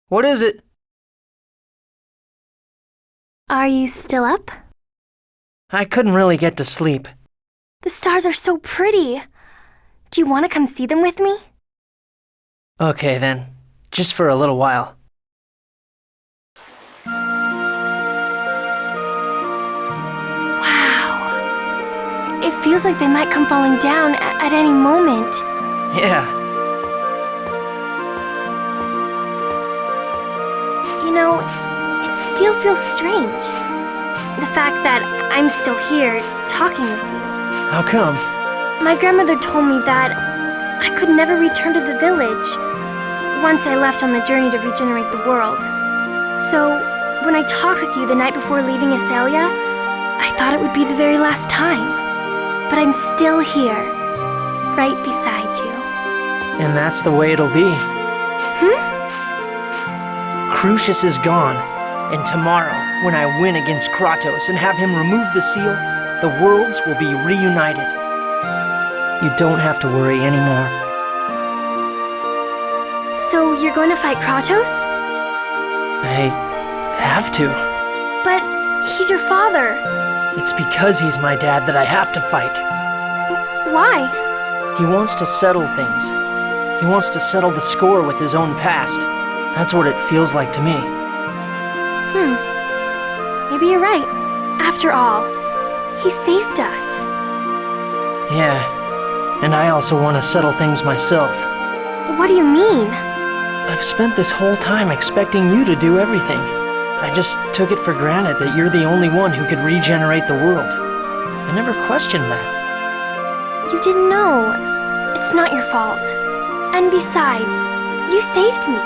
What is it? Are you still up? I couldn't really get to sleep. The stars are so pretty. Do you want to come see them with me? Okay then, just for a little while. Wow. It feels like they might come falling down at any moment. Yeah. You know, it still feels strange. The fact that I'm still here, talking with you. How come? My grandmother told me that I could never return to the village once I left on the journey to regenerate the world. So, when I talked with you the night before leaving Asalia, I thought it would be the very last time. But I'm still here, right beside you. And that's the way it'll be. Crucius is gone, and tomorrow, when I win against Kratos and have him remove the seal, the worlds will be reunited. You don't have to worry anymore. So you're going to fight Kratos? I have to. But he's your father. It's because he's my dad that I have to fight. Why? He wants to settle things. He wants to settle the score with his own past. That's what it feels like to me. Maybe you're right. After all, he saved us. Yeah, and I also want to settle things myself. What do you mean? I've spent this whole time expecting you to do everything. I just took it for granted that you're the only one who could regenerate the world. I never questioned that. You didn't know. It's not your fault. And besides, you saved me.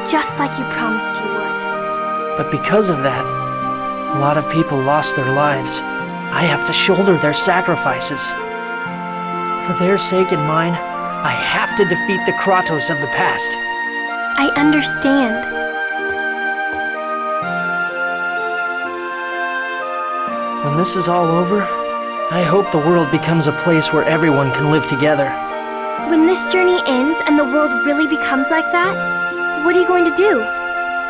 Just like you promised you would. But because of that, a lot of people lost their lives. I have to shoulder their sacrifices. For their sake and mine, I have to defeat the Kratos of the past. I understand. When this is all over, I hope the world becomes a place where everyone can live together. When this journey ends and the world really becomes like that, what are you going to do?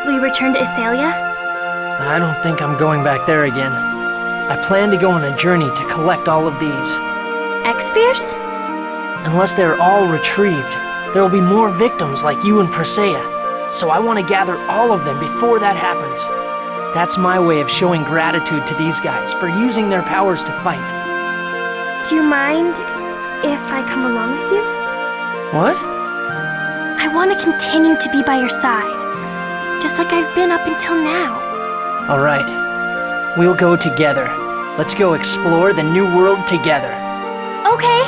Will you return to Asalia? I don't think I'm going back there again. I plan to go on a journey to collect all of these. X-Spheres? Unless they're all retrieved, there will be more victims like you and Persea. So I want to gather all of them before that happens. That's my way of showing gratitude to these guys for using their powers to fight. Do you mind if I come along with you? What? I want to continue to be by your side, just like I've been up until now. All right. We'll go together. Let's go explore the new world together. Okay.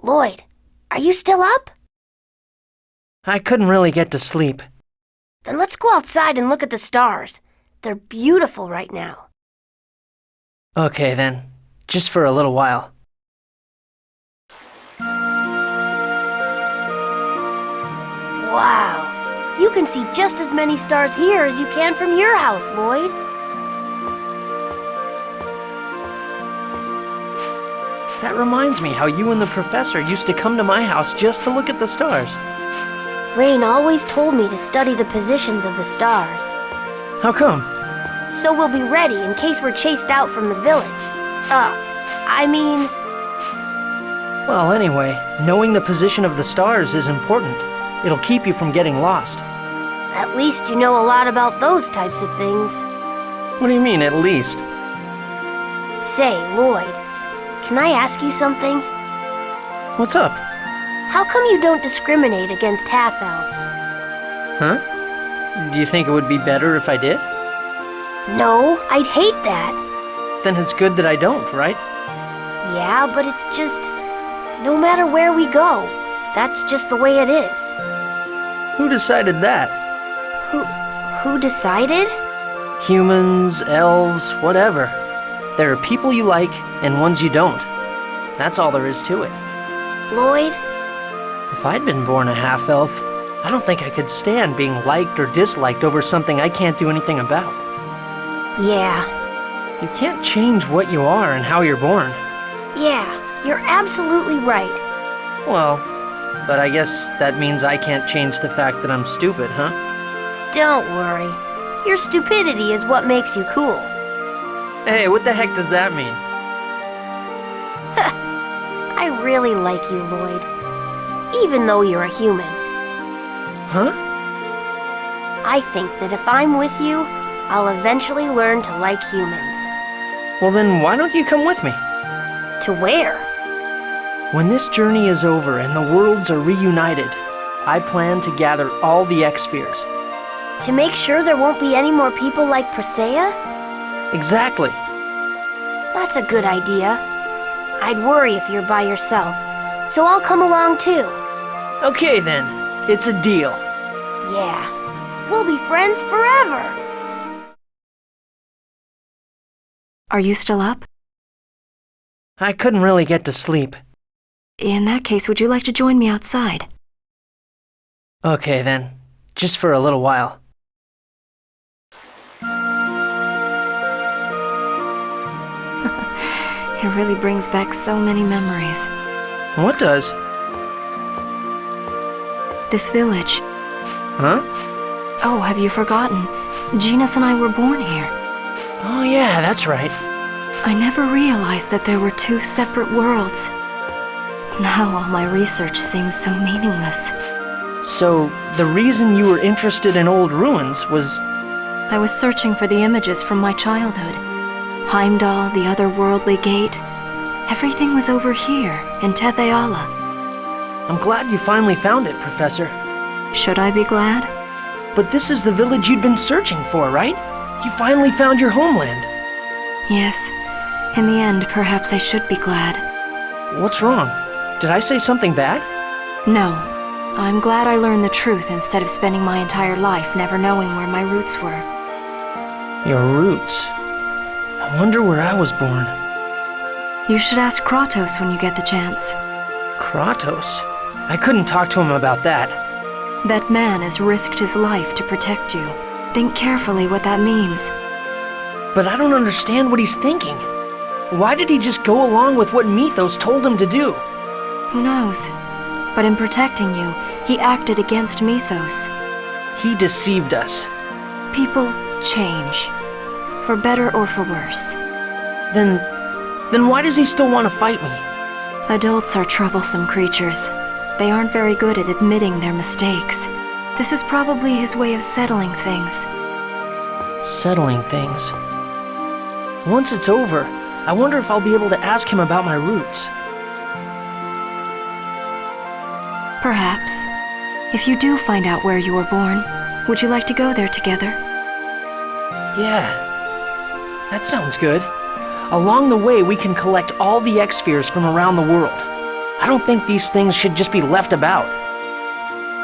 Lloyd, are you still up? I couldn't really get to sleep. Then let's go outside and look at the stars. They're beautiful right now. Okay then, just for a little while. Wow. You can see just as many stars here as you can from your house, Lloyd. That reminds me how you and the professor used to come to my house just to look at the stars. Rain always told me to study the positions of the stars. How come? So we'll be ready in case we're chased out from the village. Well, anyway, knowing the position of the stars is important. It'll keep you from getting lost. At least you know a lot about those types of things. What do you mean, at least? Say, Lloyd, can I ask you something? What's up? How come you don't discriminate against half-elves? Huh? Do you think it would be better if I did? No, I'd hate that. Then it's good that I don't, right? Yeah, but it's just... no matter where we go, that's just the way it is. Who decided that? Who decided? Humans, elves, whatever. There are people you like and ones you don't. That's all there is to it. Lloyd? If I'd been born a half-elf, I don't think I could stand being liked or disliked over something I can't do anything about. Yeah. You can't change what you are and how you're born. Yeah, you're absolutely right. Well, But I guess that means I can't change the fact that I'm stupid, huh? Don't worry. Your stupidity is what makes you cool. Hey, what the heck does that mean? I really like you, Lloyd. Even though you're a human. Huh? I think that if I'm with you, I'll eventually learn to like humans. Well then, why don't you come with me? To where? When this journey is over and the worlds are reunited, I plan to gather all the X-Spheres. To make sure there won't be any more people like Presea? Exactly. That's a good idea. I'd worry if you're by yourself, so I'll come along too. Okay then, it's a deal. Yeah, we'll be friends forever. Are you still up? I couldn't really get to sleep. In that case, would you like to join me outside? Okay then, just for a little while. It really brings back so many memories. What does? This village. Huh? Oh, have you forgotten? Genus and I were born here. Oh yeah, that's right. I never realized that there were two separate worlds. Now all my research seems so meaningless. So, the reason you were interested in old ruins was... I was searching for the images from my childhood. Heimdall, the otherworldly gate. Everything was over here, in Tetheala. I'm glad you finally found it, Professor. Should I be glad? But this is the village you'd been searching for, right? You finally found your homeland. Yes. In the end, perhaps I should be glad. What's wrong? Did I say something bad? No. I'm glad I learned the truth instead of spending my entire life never knowing where my roots were. Your roots? I wonder where I was born. You should ask Kratos when you get the chance. Kratos? I couldn't talk to him about that. That man has risked his life to protect you. Think carefully what that means. But I don't understand what he's thinking. Why did he just go along with what Mythos told him to do? Who knows? But in protecting you, he acted against Mythos. He deceived us. People change. For better or for worse. Then why does he still want to fight me? Adults are troublesome creatures. They aren't very good at admitting their mistakes. This is probably his way of settling things. Settling things. Once it's over, I wonder if I'll be able to ask him about my roots. Perhaps. If you do find out where you were born, would you like to go there together? Yeah, that sounds good. Along the way, we can collect all the X-Spheres from around the world. I don't think these things should just be left about.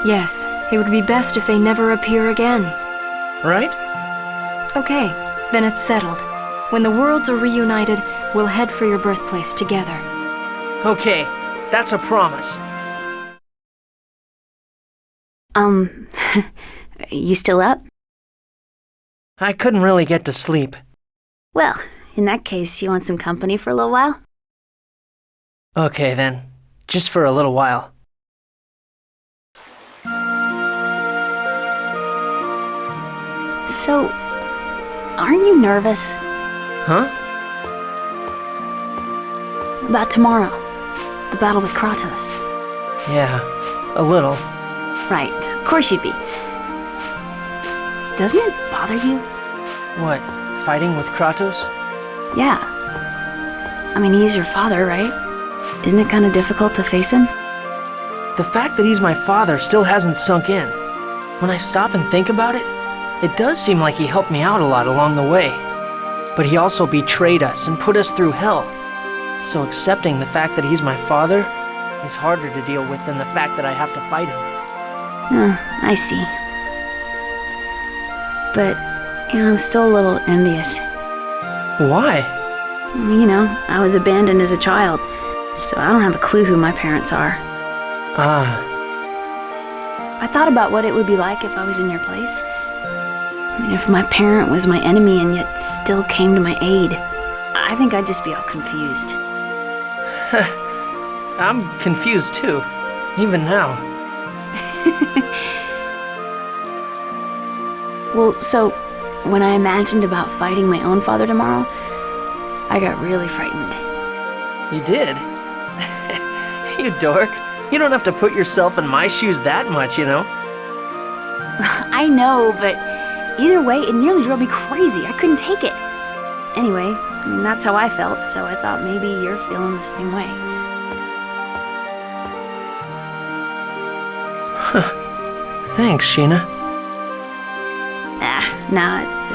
Yes, it would be best if they never appear again. Right? Okay, then it's settled. When the worlds are reunited, we'll head for your birthplace together. Okay, that's a promise. You still up? I couldn't really get to sleep. Well, in that case, you want some company for a little while? Okay then, just for a little while. So, aren't you nervous Huh? about tomorrow? The battle with Kratos? Yeah, a little. Right, of course you'd be. Doesn't it bother you? What, fighting with Kratos? Yeah. I mean, he's your father, right? Isn't it kind of difficult to face him? The fact that he's my father still hasn't sunk in. When I stop and think about it, it does seem like he helped me out a lot along the way. But he also betrayed us and put us through hell. So accepting the fact that he's my father is harder to deal with than the fact that I have to fight him. I see. But, I'm still a little envious. Why? I was abandoned as a child, so I don't have a clue who my parents are. Ah, I thought about what it would be like if I was in your place. If my parent was my enemy and yet still came to my aid, I think I'd just be all confused. I'm confused too. even now. Well, so, when I imagined about fighting my own father tomorrow, I got really frightened. You did? You dork. You don't have to put yourself in my shoes that much, you know? I know, but either way, it nearly drove me crazy. I couldn't take it. Anyway, I mean, that's how I felt, so I thought maybe you're feeling the same way. Thanks, Sheena. Nah, it's,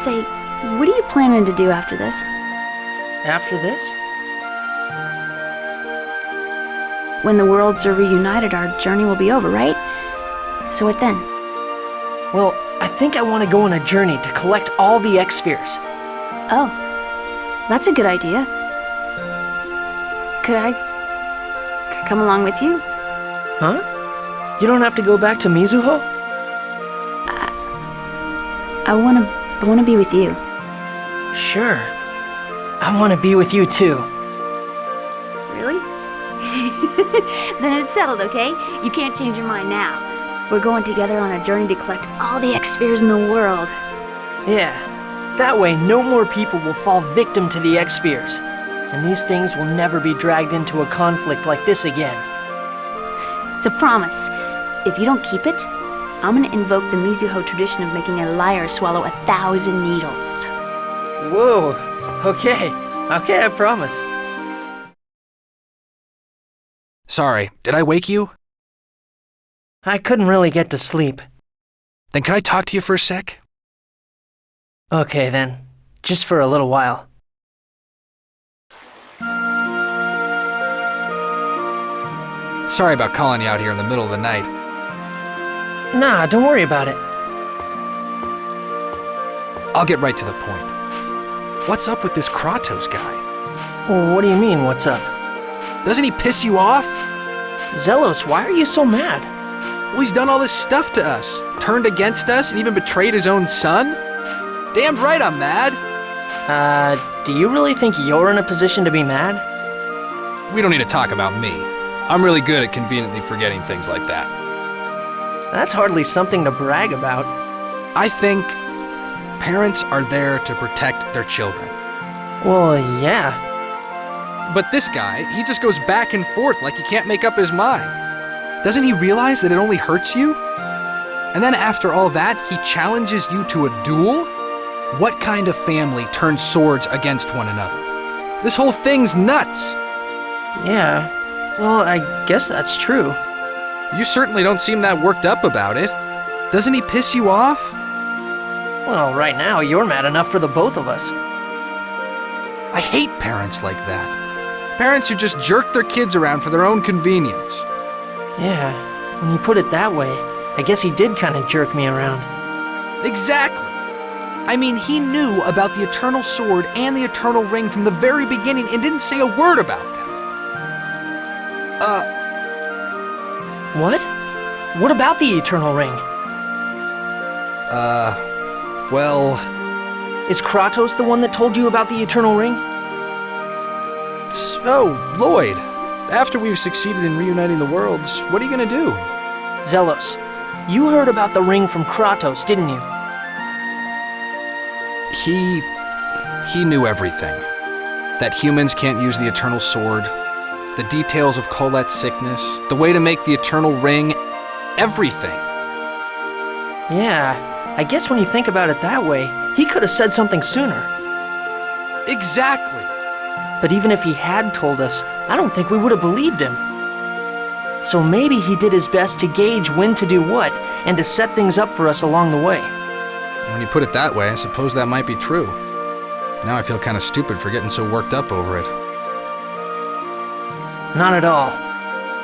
Say, what are you planning to do after this? After this? When the worlds are reunited, our journey will be over, right? So what then? Well, I think I want to go on a journey to collect all the X-Spheres. Oh, that's a good idea. Could I come along with you? Huh? You don't have to go back to Mizuho? I wanna be with you. Sure. I want to be with you too. Really? Then it's settled, okay? You can't change your mind now. We're going together on a journey to collect all the X-Spheres in the world. Yeah. That way, no more people will fall victim to the X-Spheres. And these things will never be dragged into a conflict like this again. It's a promise. If you don't keep it, I'm gonna invoke the Mizuho tradition of making a liar swallow 1,000 needles. Whoa. Okay, I promise. Sorry, did I wake you? I couldn't really get to sleep. Then can I talk to you for a sec? Okay then, just for a little while. Sorry about calling you out here in the middle of the night. Nah, don't worry about it. I'll get right to the point. What's up with this Kratos guy? What do you mean, what's up? Doesn't he piss you off? Zelos, why are you so mad? Well, he's done all this stuff to us. Turned against us and even betrayed his own son? Damn right I'm mad. Do you really think you're in a position to be mad? We don't need to talk about me. I'm really good at conveniently forgetting things like that. That's hardly something to brag about. I think parents are there to protect their children. Well, yeah. But this guy, he just goes back and forth like he can't make up his mind. Doesn't he realize that it only hurts you? And then after all that, he challenges you to a duel? What kind of family turns swords against one another? This whole thing's nuts. Yeah, well, I guess that's true. You certainly don't seem that worked up about it. Doesn't he piss you off? Well, right now, you're mad enough for the both of us. I hate parents like that. Parents who just jerk their kids around for their own convenience. Yeah, when you put it that way, I guess he did kind of jerk me around. Exactly. I mean, he knew about the Eternal Sword and the Eternal Ring from the very beginning and didn't say a word about them. What? What about the Eternal Ring? Well... Is Kratos the one that told you about the Eternal Ring? Oh, Lloyd. After we've succeeded in reuniting the worlds, what are you gonna do? Zelos, you heard about the ring from Kratos, didn't you? He knew everything. That humans can't use the Eternal Sword, the details of Colette's sickness, the way to make the Eternal Ring, everything. Yeah, I guess when you think about it that way, he could have said something sooner. Exactly. But even if he had told us, I don't think we would have believed him. So maybe he did his best to gauge when to do what, and to set things up for us along the way. When you put it that way, I suppose that might be true. Now I feel kind of stupid for getting so worked up over it. Not at all.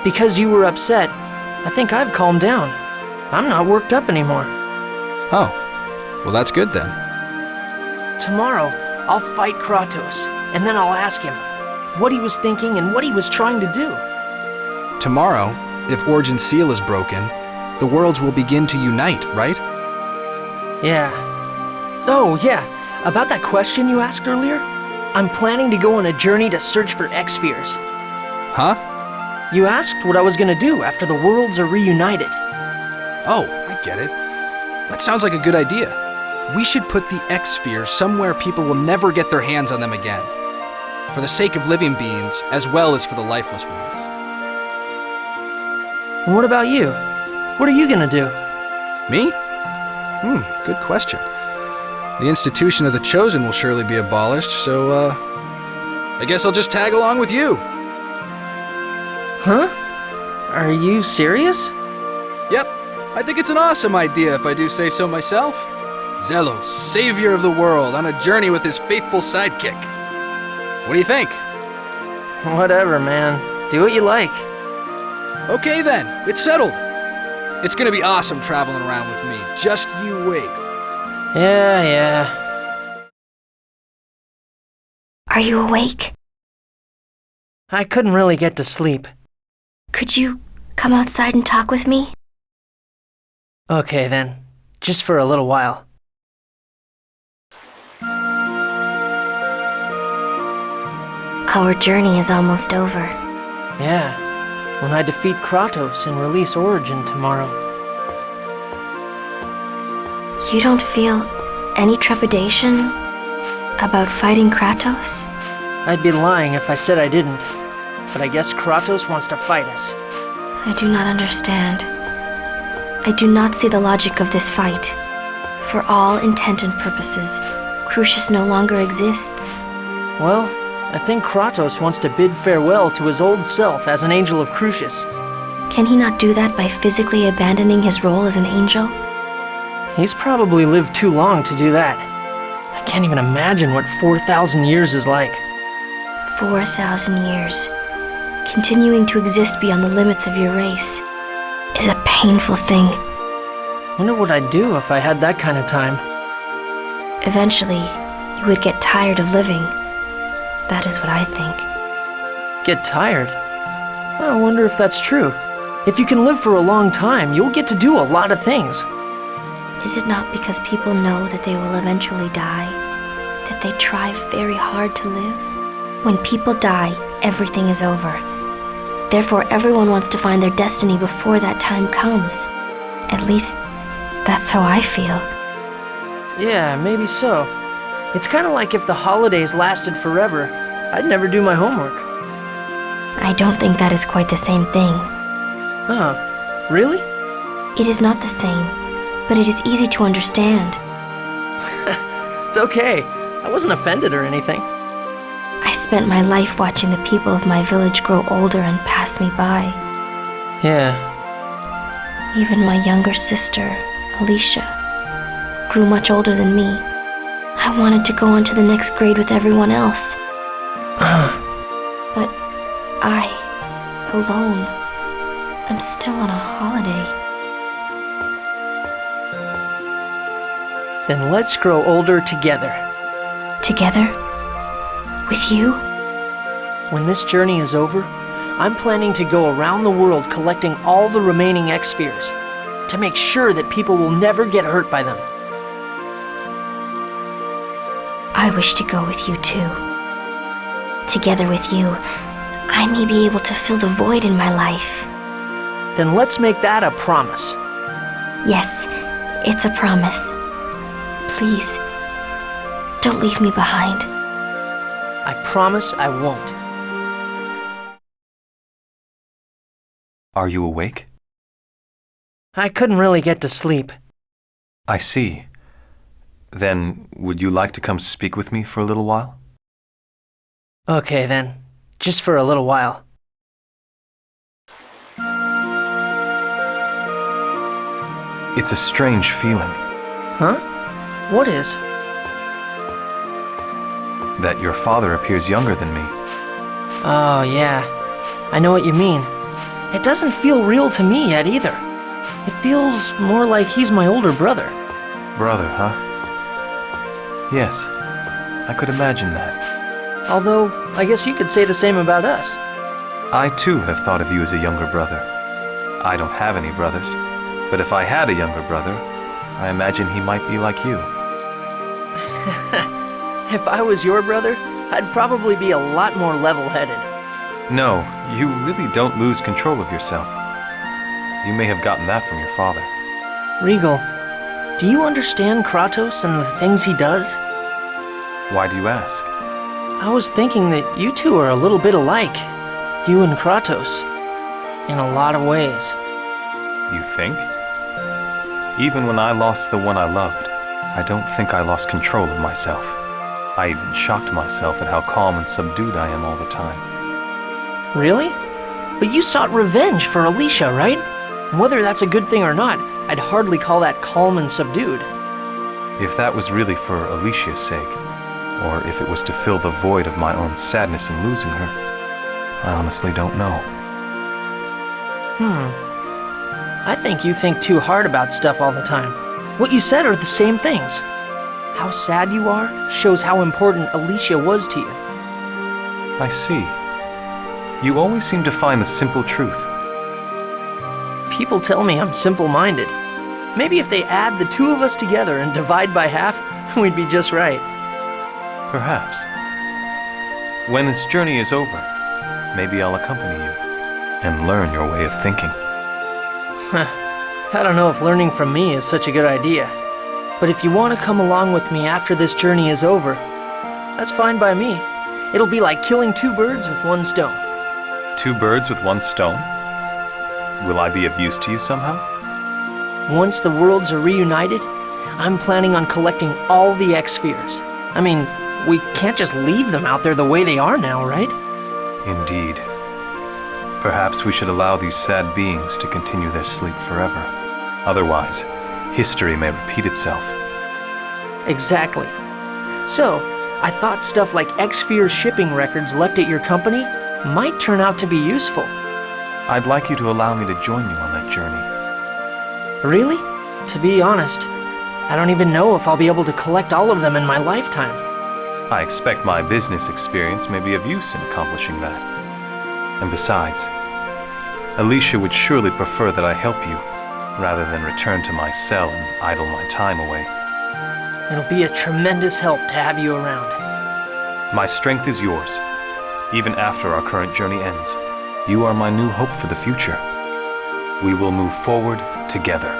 Because you were upset, I think I've calmed down. I'm not worked up anymore. Oh, well that's good then. Tomorrow, I'll fight Kratos, and then I'll ask him what he was thinking and what he was trying to do. Tomorrow, if Origin's seal is broken, the worlds will begin to unite, right? Yeah. Oh, yeah. About that question you asked earlier? I'm planning to go on a journey to search for X-Spheres. Huh? You asked what I was gonna do after the worlds are reunited. Oh, I get it. That sounds like a good idea. We should put the X-Spheres somewhere people will never get their hands on them again. For the sake of living beings, as well as for the lifeless ones. What about you? What are you gonna do? Me? Good question. The institution of the Chosen will surely be abolished, so, I guess I'll just tag along with you. Huh? Are you serious? Yep, I think it's an awesome idea if I do say so myself. Zelos, savior of the world, on a journey with his faithful sidekick. What do you think? Whatever, man. Do what you like. Okay then, it's settled. It's gonna be awesome traveling around with me. Just you wait. Yeah. Are you awake? I couldn't really get to sleep. Could you come outside and talk with me? Okay then. Just for a little while. Our journey is almost over. Yeah. When I defeat Kratos and release Origin tomorrow. You don't feel any trepidation about fighting Kratos? I'd be lying if I said I didn't. But I guess Kratos wants to fight us. I do not understand. I do not see the logic of this fight. For all intent and purposes, Crucius no longer exists. Well, I think Kratos wants to bid farewell to his old self as an angel of Crucius. Can he not do that by physically abandoning his role as an angel? He's probably lived too long to do that. I can't even imagine what 4,000 years is like. 4,000 years. Continuing to exist beyond the limits of your race is a painful thing. Wonder what I'd do if I had that kind of time. Eventually, you would get tired of living. That is what I think. Get tired? I wonder if that's true. If you can live for a long time, you'll get to do a lot of things. Is it not because people know that they will eventually die, that they try very hard to live? When people die, everything is over. Therefore, everyone wants to find their destiny before that time comes. At least, that's how I feel. Yeah, maybe so. It's kind of like if the holidays lasted forever, I'd never do my homework. I don't think that is quite the same thing. Oh, really? It is not the same, but it is easy to understand. It's okay. I wasn't offended or anything. I spent my life watching the people of my village grow older and pass me by. Yeah. Even my younger sister, Alicia, grew much older than me. I wanted to go on to the next grade with everyone else. But I, alone, am still on a holiday. Then let's grow older together. Together? With you? When this journey is over, I'm planning to go around the world collecting all the remaining X-Spheres to make sure that people will never get hurt by them. I wish to go with you too. Together with you, I may be able to fill the void in my life. Then let's make that a promise. Yes, it's a promise. Please, don't leave me behind. I promise I won't. Are you awake? I couldn't really get to sleep. I see. Then, would you like to come speak with me for a little while? Okay then, just for a little while. It's a strange feeling. Huh? What is? That your father appears younger than me. Oh yeah, I know what you mean. It doesn't feel real to me yet either. It feels more like he's my older brother. Brother, huh? Yes, I could imagine that. Although, I guess you could say the same about us. I too have thought of you as a younger brother. I don't have any brothers, but if I had a younger brother, I imagine he might be like you. If I was your brother, I'd probably be a lot more level-headed. No, you really don't lose control of yourself. You may have gotten that from your father. Regal, do you understand Kratos and the things he does? Why do you ask? I was thinking that you two are a little bit alike. You and Kratos. In a lot of ways. You think? Even when I lost the one I loved, I don't think I lost control of myself. I even shocked myself at how calm and subdued I am all the time. Really? But you sought revenge for Alicia, right? Whether that's a good thing or not, I'd hardly call that calm and subdued. If that was really for Alicia's sake, or if it was to fill the void of my own sadness in losing her, I honestly don't know. I think you think too hard about stuff all the time. What you said are the same things. How sad you are shows how important Alicia was to you. I see. You always seem to find the simple truth. People tell me I'm simple-minded. Maybe if they add the two of us together and divide by half, we'd be just right. Perhaps. When this journey is over, maybe I'll accompany you and learn your way of thinking. I don't know if learning from me is such a good idea. But if you want to come along with me after this journey is over, that's fine by me. It'll be like killing two birds with one stone. Two birds with one stone? Will I be of use to you somehow? Once the worlds are reunited, I'm planning on collecting all the X-spheres. I mean, we can't just leave them out there the way they are now, right? Indeed. Perhaps we should allow these sad beings to continue their sleep forever. Otherwise, history may repeat itself. Exactly. So, I thought stuff like X-sphere shipping records left at your company might turn out to be useful. I'd like you to allow me to join you on that journey. Really? To be honest, I don't even know if I'll be able to collect all of them in my lifetime. I expect my business experience may be of use in accomplishing that. And besides, Alicia would surely prefer that I help you, rather than return to my cell and idle my time away. It'll be a tremendous help to have you around. My strength is yours, even after our current journey ends. You are my new hope for the future. We will move forward together.